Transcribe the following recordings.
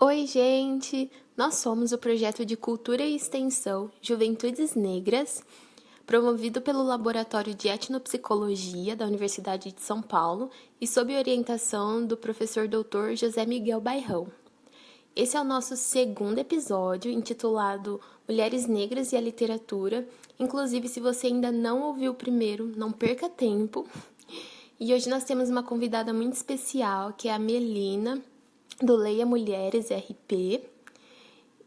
Oi, gente! Nós somos o projeto de Cultura e Extensão Juventudes Negras, promovido pelo Laboratório de Etnopsicologia da Universidade de São Paulo e sob orientação do professor Dr. José Miguel Bairrão. Esse é o nosso segundo episódio, intitulado Mulheres Negras e a Literatura. Inclusive, se você ainda não ouviu o primeiro, não perca tempo. E hoje nós temos uma convidada muito especial, que é a Melina, do Leia Mulheres RP.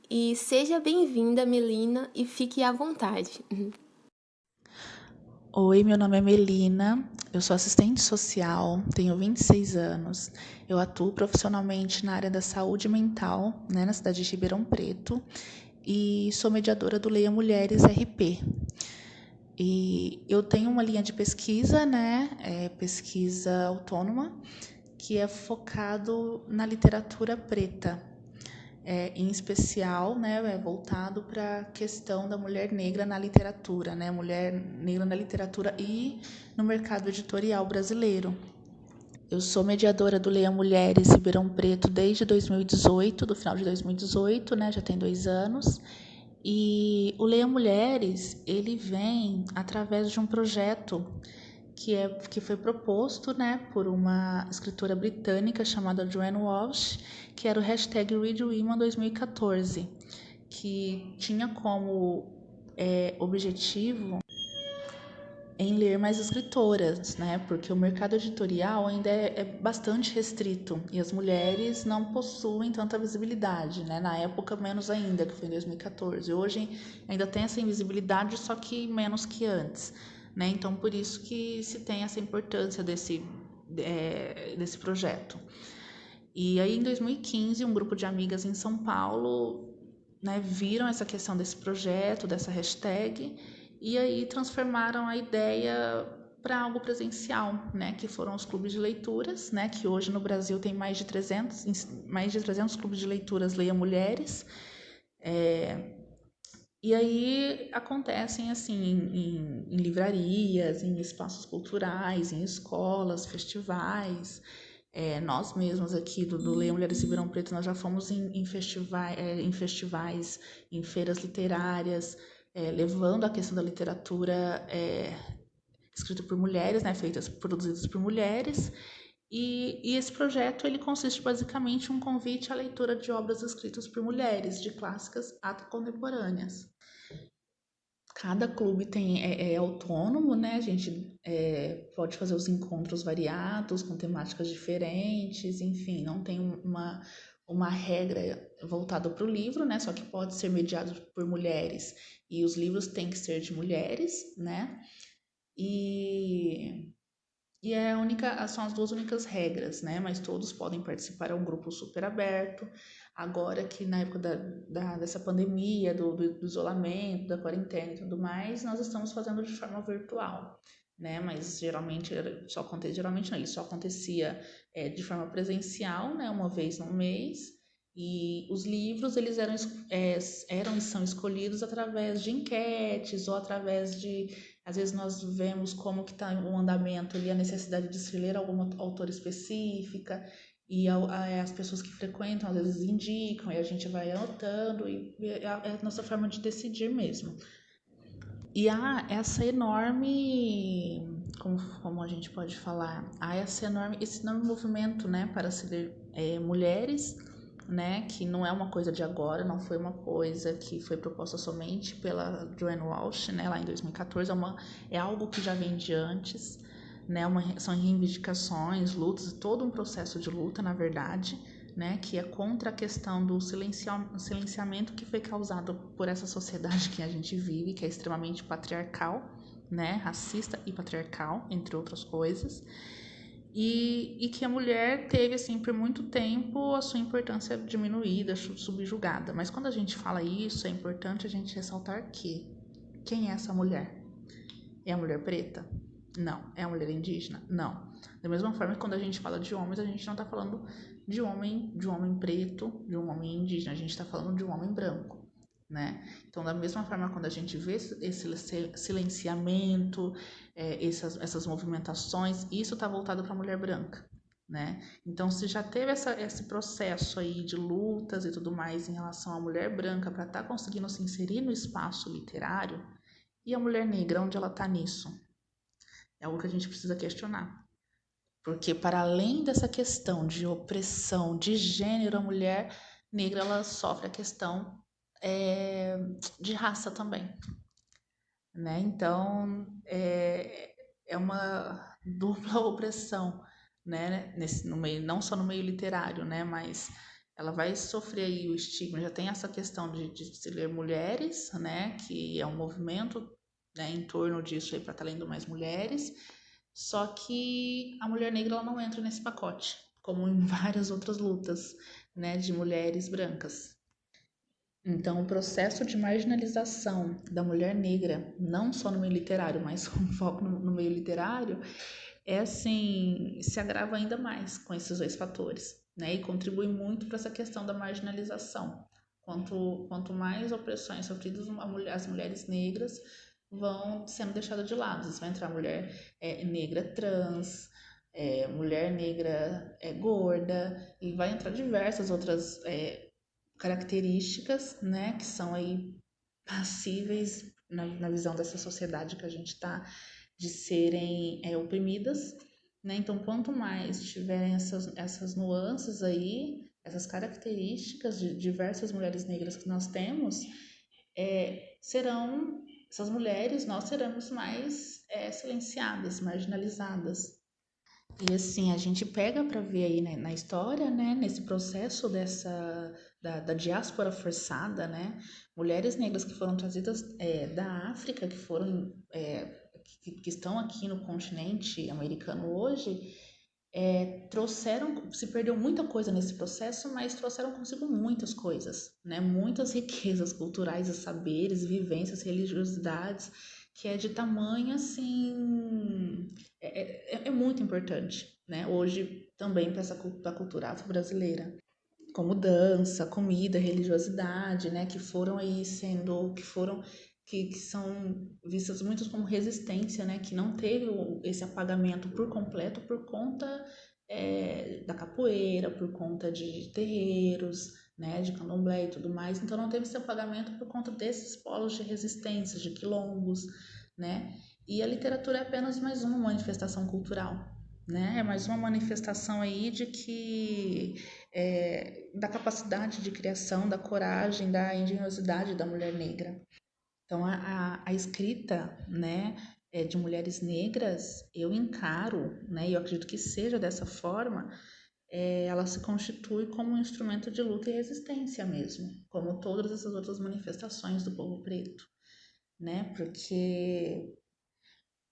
E seja bem-vinda, Melina, e fique à vontade. Oi, meu nome é Melina, eu sou assistente social, tenho 26 anos, eu atuo profissionalmente na área da saúde mental, na cidade de Ribeirão Preto, e sou mediadora do Leia Mulheres RP. E eu tenho uma linha de pesquisa, pesquisa autônoma, que é focado na literatura preta, em especial, é voltado para a questão da mulher negra na literatura, mulher negra na literatura e no mercado editorial brasileiro. Eu sou mediadora do Leia Mulheres Ribeirão Preto desde 2018, do final de 2018, já tem 2 anos. E o Leia Mulheres, ele vem através de um projeto que foi proposto, por uma escritora britânica chamada Joanne Walsh, que era o hashtag ReadWomen 2014, que tinha como objetivo em ler mais escritoras, porque o mercado editorial ainda é bastante restrito e as mulheres não possuem tanta visibilidade, na época menos ainda, que foi em 2014. Hoje ainda tem essa invisibilidade, só que menos que antes, então por isso que se tem essa importância desse projeto. E aí em 2015 um grupo de amigas em São Paulo viram essa questão desse projeto, dessa hashtag, e aí transformaram a ideia para algo presencial, que foram os clubes de leituras, que hoje no Brasil tem mais de 300 clubes de leituras Leia Mulheres. E aí acontecem assim em livrarias, em espaços culturais, em escolas, festivais. Nós mesmos aqui do Leia Mulheres Ribeirão Preto, nós já fomos em festivais, em feiras literárias, levando a questão da literatura escrita por mulheres, produzidas por mulheres. E esse projeto ele consiste basicamente em um convite à leitura de obras escritas por mulheres, de clássicas a contemporâneas. Cada clube é autônomo, A gente pode fazer os encontros variados, com temáticas diferentes, enfim, não tem uma regra voltada para o livro, Só que pode ser mediado por mulheres e os livros têm que ser de mulheres, E são as 2 únicas regras, Mas todos podem participar, é um grupo super aberto. Agora que na época dessa pandemia, do isolamento, da quarentena e tudo mais, nós estamos fazendo de forma virtual, Mas geralmente ele só acontecia de forma presencial, uma vez no mês. E os livros, eles eram e são escolhidos através de enquetes ou através de... Às vezes nós vemos como que está o andamento e a necessidade de se ler alguma autora específica e as pessoas que frequentam às vezes indicam e a gente vai anotando e é a nossa forma de decidir mesmo. E há essa enorme, como a gente pode falar, esse enorme movimento, para se ler mulheres, que não é uma coisa de agora, não foi uma coisa que foi proposta somente pela Joanne Walsh, lá em 2014, é algo que já vem de antes, são reivindicações, lutas, todo um processo de luta, na verdade, que é contra a questão do silenciamento que foi causado por essa sociedade que a gente vive, que é extremamente patriarcal, racista e patriarcal, entre outras coisas, e que a mulher teve, assim, por muito tempo a sua importância diminuída, subjugada. Mas quando a gente fala isso, é importante a gente ressaltar que quem é essa mulher? É a mulher preta? Não. É a mulher indígena? Não. Da mesma forma que quando a gente fala de homens, a gente não está falando de homem preto, de um homem indígena, a gente está falando de um homem branco, Então, da mesma forma, quando a gente vê esse silenciamento, essas movimentações, isso está voltado para a mulher branca, né? Então, se já teve esse processo aí de lutas e tudo mais em relação à mulher branca para estar conseguindo se inserir no espaço literário, e a mulher negra, onde ela está nisso? É algo que a gente precisa questionar. Porque para além dessa questão de opressão de gênero, a mulher negra ela sofre a questão de raça também, né? Então é uma dupla opressão, né? No meio, não só no meio literário, né? Mas ela vai sofrer aí o estigma. Já tem essa questão de se ler mulheres, né? Que é um movimento, né, em torno disso aí para estar lendo mais mulheres. Só que a mulher negra ela não entra nesse pacote, como em várias outras lutas, né, de mulheres brancas. Então, o processo de marginalização da mulher negra, não só no meio literário, mas com foco no meio literário, é assim, se agrava ainda mais com esses dois fatores, né? E contribui muito para essa questão da marginalização. Quanto mais opressões sofridas as mulheres negras vão sendo deixadas de lado. Vai entrar mulher negra trans, mulher negra gorda, e vai entrar diversas outras características, né, que são aí passíveis na visão dessa sociedade que a gente está de serem oprimidas, né? Então, quanto mais tiverem essas nuances aí, essas características de diversas mulheres negras que nós temos, serão essas mulheres, nós seremos mais silenciadas, marginalizadas. E assim, a gente pega para ver aí, né, na história, né, nesse processo da diáspora forçada, né, mulheres negras que foram trazidas da África, que foram que estão aqui no continente americano hoje, se perdeu muita coisa nesse processo, mas trouxeram consigo muitas coisas, né, muitas riquezas culturais, e saberes, vivências, religiosidades, que é de tamanho assim é muito importante, né? Hoje também para essa pra cultura afro-brasileira, como dança, comida, religiosidade, né? Que foram aí sendo, que são vistas muitas como resistência, né? Que não teve esse apagamento por completo por conta da capoeira, por conta de terreiros, né? De candomblé e tudo mais. Então não teve esse apagamento por conta desses polos de resistência, de quilombos, né? E a literatura é apenas mais uma manifestação cultural, né? É mais uma manifestação aí de que da capacidade de criação, da coragem, da engenhosidade da mulher negra. Então, a escrita, né, de mulheres negras, eu encaro, né, e eu acredito que seja dessa forma, ela se constitui como um instrumento de luta e resistência mesmo, como todas essas outras manifestações do povo preto, né, porque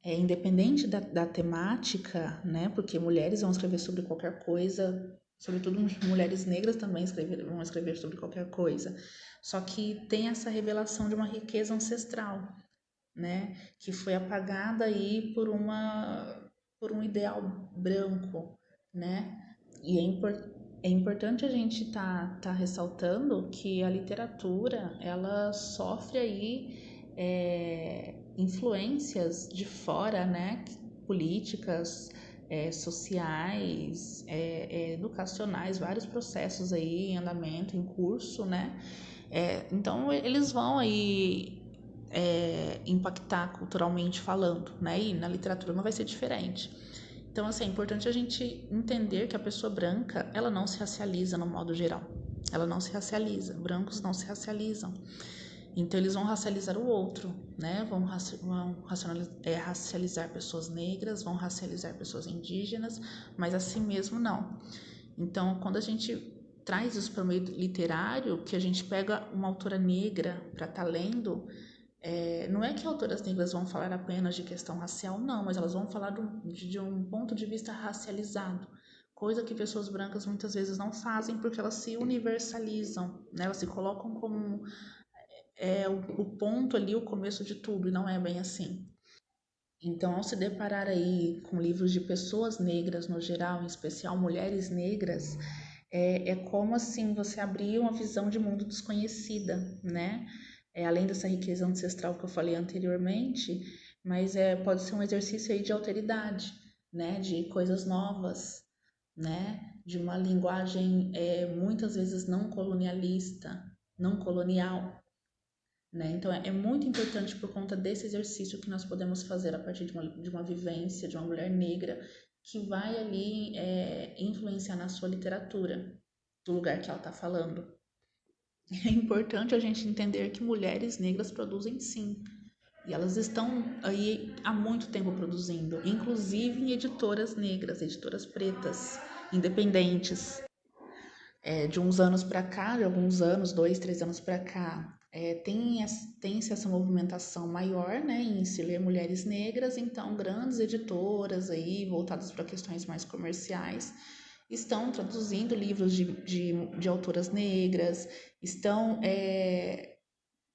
independente da temática, né? Porque mulheres vão escrever sobre qualquer coisa, sobretudo mulheres negras também vão escrever sobre qualquer coisa. Só que tem essa revelação de uma riqueza ancestral, né? Que foi apagada aí por um ideal branco, né? E é importante a gente tá ressaltando que a literatura ela sofre aí influências de fora, né? Políticas, sociais, educacionais, vários processos aí em andamento, em curso, né? Então eles vão aí impactar culturalmente falando, né? E na literatura não vai ser diferente. Então, assim, é importante a gente entender que a pessoa branca, ela não se racializa no modo geral. Ela não se racializa. Brancos não se racializam. Então, eles vão racializar o outro, né? Vão racializar pessoas negras, vão racializar pessoas indígenas, mas a si mesmo não. Então, quando a gente traz isso para o meio literário, que a gente pega uma autora negra para estar lendo, não é que autoras negras vão falar apenas de questão racial, não, mas elas vão falar de um ponto de vista racializado, coisa que pessoas brancas muitas vezes não fazem porque elas se universalizam, né? Elas se colocam como o ponto ali, o começo de tudo, e não é bem assim. Então, ao se deparar aí com livros de pessoas negras no geral, em especial mulheres negras, é como assim você abrir uma visão de mundo desconhecida, né? Além dessa riqueza ancestral que eu falei anteriormente, mas pode ser um exercício aí de alteridade, né? De coisas novas, né? De uma linguagem muitas vezes não colonialista, não colonial, né? Então é muito importante por conta desse exercício que nós podemos fazer a partir de uma vivência de uma mulher negra que vai ali influenciar na sua literatura, do lugar que ela está falando. É importante a gente entender que mulheres negras produzem sim. E elas estão aí há muito tempo produzindo, inclusive em editoras negras, editoras pretas, independentes. De uns anos para cá, de alguns anos, 2, 3 anos para cá, tem-se essa movimentação maior, né, em se ler mulheres negras, então grandes editoras aí, voltadas para questões mais comerciais, estão traduzindo livros de autoras negras, estão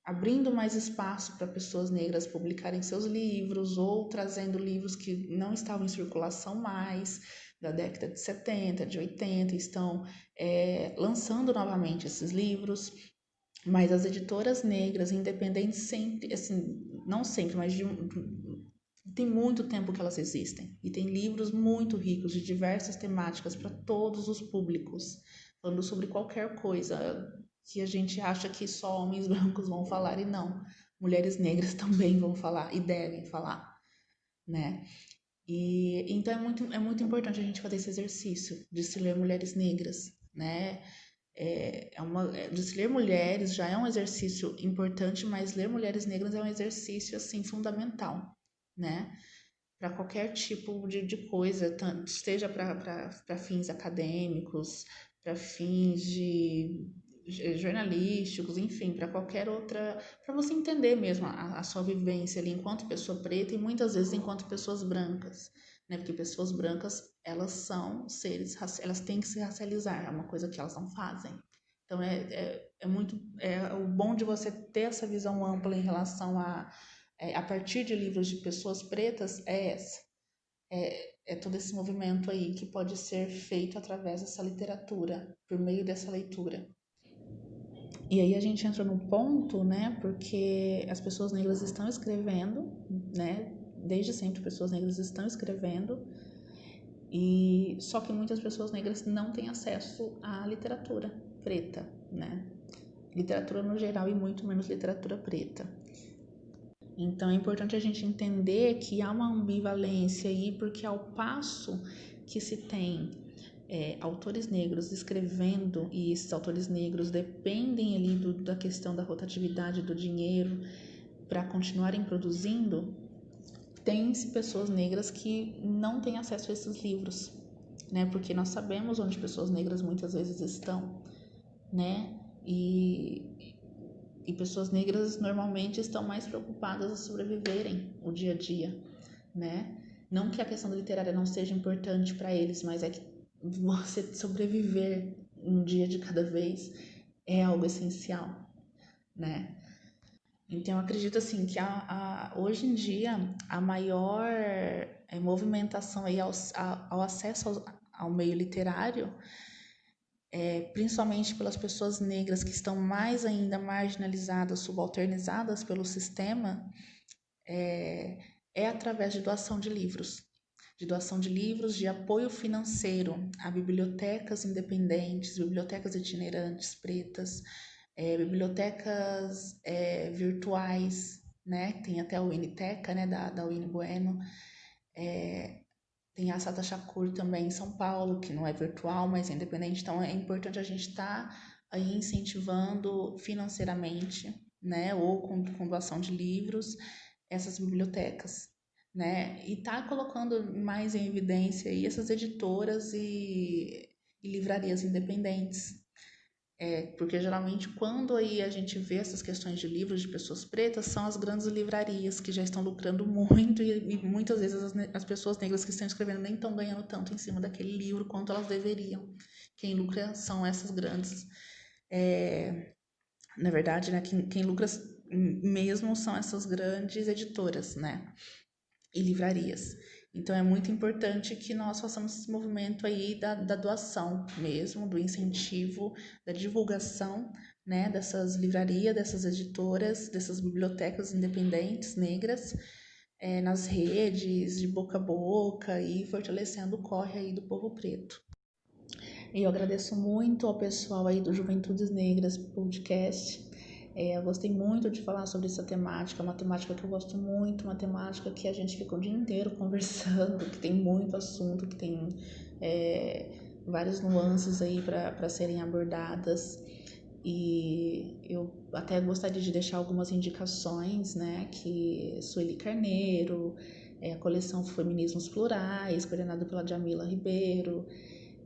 abrindo mais espaço para pessoas negras publicarem seus livros ou trazendo livros que não estavam em circulação mais, da década de 70, de 80, estão lançando novamente esses livros. Mas as editoras negras independentes sempre, assim, não sempre, mas tem muito tempo que elas existem. E tem livros muito ricos de diversas temáticas para todos os públicos, falando sobre qualquer coisa que a gente acha que só homens brancos vão falar, e não. Mulheres negras também vão falar e devem falar, né? E então é muito importante a gente fazer esse exercício de se ler mulheres negras, né? De se ler mulheres já é um exercício importante, mas ler mulheres negras é um exercício assim fundamental, né? Para qualquer tipo de coisa, seja para fins acadêmicos, para fins jornalísticos, enfim, para qualquer outra, para você entender mesmo a sua vivência ali enquanto pessoa preta e muitas vezes enquanto pessoas brancas, né? Porque pessoas brancas, elas são seres, elas têm que se racializar, é uma coisa que elas não fazem. Então o bom de você ter essa visão ampla em relação a partir de livros de pessoas pretas é todo esse movimento aí que pode ser feito através dessa literatura, por meio dessa leitura. E aí a gente entra no ponto, né, porque as pessoas negras estão escrevendo, né, desde sempre pessoas negras estão escrevendo, e só que muitas pessoas negras não têm acesso à literatura preta, né, literatura no geral e muito menos literatura preta. Então é importante a gente entender que há uma ambivalência aí, porque ao passo que se tem autores negros escrevendo, e esses autores negros dependem ali da questão da rotatividade do dinheiro para continuarem produzindo, tem-se pessoas negras que não têm acesso a esses livros, né? Porque nós sabemos onde pessoas negras muitas vezes estão, né? E pessoas negras normalmente estão mais preocupadas a sobreviverem o dia a dia, né? Não que a questão da literária não seja importante para eles, mas é que você sobreviver um dia de cada vez é algo essencial, né? Então, eu acredito assim que hoje em dia a maior movimentação aí ao acesso ao meio literário, principalmente pelas pessoas negras que estão mais ainda marginalizadas, subalternizadas pelo sistema, é através de doação de livros. De doação de livros, de apoio financeiro a bibliotecas independentes, bibliotecas itinerantes pretas, bibliotecas virtuais, né? Tem até a Winiteca, né, da Winnie Bueno. Tem a Sata Shakur também em São Paulo, que não é virtual, mas é independente. Então, é importante a gente estar aí incentivando financeiramente, né, ou com doação de livros, essas bibliotecas, né, e tá colocando mais em evidência aí essas editoras e livrarias independentes, porque geralmente quando aí a gente vê essas questões de livros de pessoas pretas, são as grandes livrarias que já estão lucrando muito e muitas vezes as pessoas negras que estão escrevendo nem estão ganhando tanto em cima daquele livro quanto elas deveriam. Quem lucra são essas grandes, na verdade, né, quem lucra mesmo são essas grandes editoras, né, e livrarias. Então é muito importante que nós façamos esse movimento aí da doação mesmo, do incentivo, da divulgação, né, dessas livrarias, dessas editoras, dessas bibliotecas independentes negras, nas redes, de boca a boca e fortalecendo o corre aí do povo preto. E eu agradeço muito ao pessoal aí do Juventudes Negras Podcast. Eu gostei muito de falar sobre essa temática, uma temática que eu gosto muito, uma temática que a gente fica o dia inteiro conversando, que tem muito assunto, que tem várias nuances aí para serem abordadas. E eu até gostaria de deixar algumas indicações, né, que Sueli Carneiro, a coleção Feminismos Plurais, coordenada pela Jamila Ribeiro,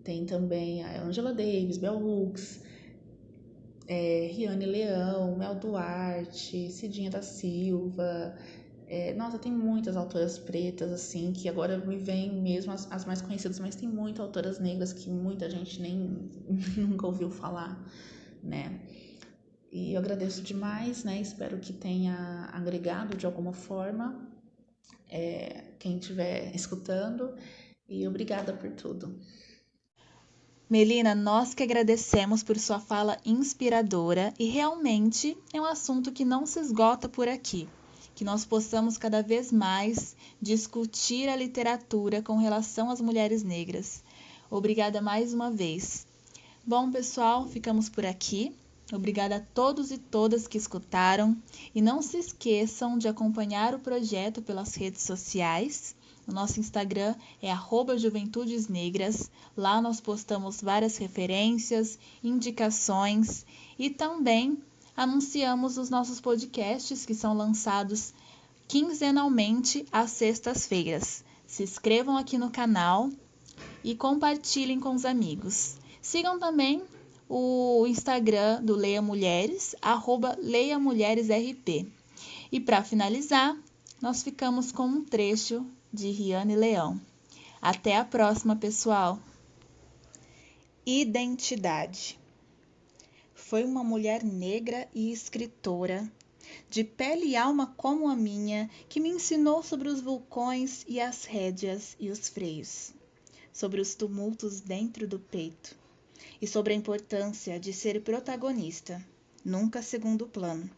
tem também a Angela Davis, Bell Hooks, Riane Leão, Mel Duarte, Cidinha da Silva. Nossa, tem muitas autoras pretas, assim, que agora me vêm mesmo as mais conhecidas, mas tem muitas autoras negras que muita gente nem nunca ouviu falar, né? E eu agradeço demais, né? Espero que tenha agregado de alguma forma quem estiver escutando. E obrigada por tudo. Melina, nós que agradecemos por sua fala inspiradora e realmente é um assunto que não se esgota por aqui. Que nós possamos cada vez mais discutir a literatura com relação às mulheres negras. Obrigada mais uma vez. Bom, pessoal, ficamos por aqui. Obrigada a todos e todas que escutaram. E não se esqueçam de acompanhar o projeto pelas redes sociais. O nosso Instagram é @juventudesnegras. Lá nós postamos várias referências, indicações e também anunciamos os nossos podcasts que são lançados quinzenalmente às sextas-feiras. Se inscrevam aqui no canal e compartilhem com os amigos. Sigam também o Instagram do Leia Mulheres, @leiamulheresrp. E para finalizar, nós ficamos com um trecho de Riane Leão. Até a próxima, pessoal! Identidade. Foi uma mulher negra e escritora, de pele e alma como a minha, que me ensinou sobre os vulcões e as rédeas e os freios, sobre os tumultos dentro do peito e sobre a importância de ser protagonista, nunca segundo plano.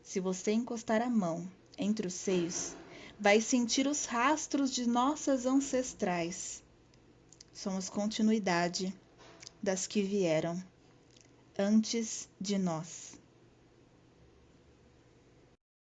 Se você encostar a mão entre os seios, vai sentir os rastros de nossas ancestrais. Somos continuidade das que vieram antes de nós.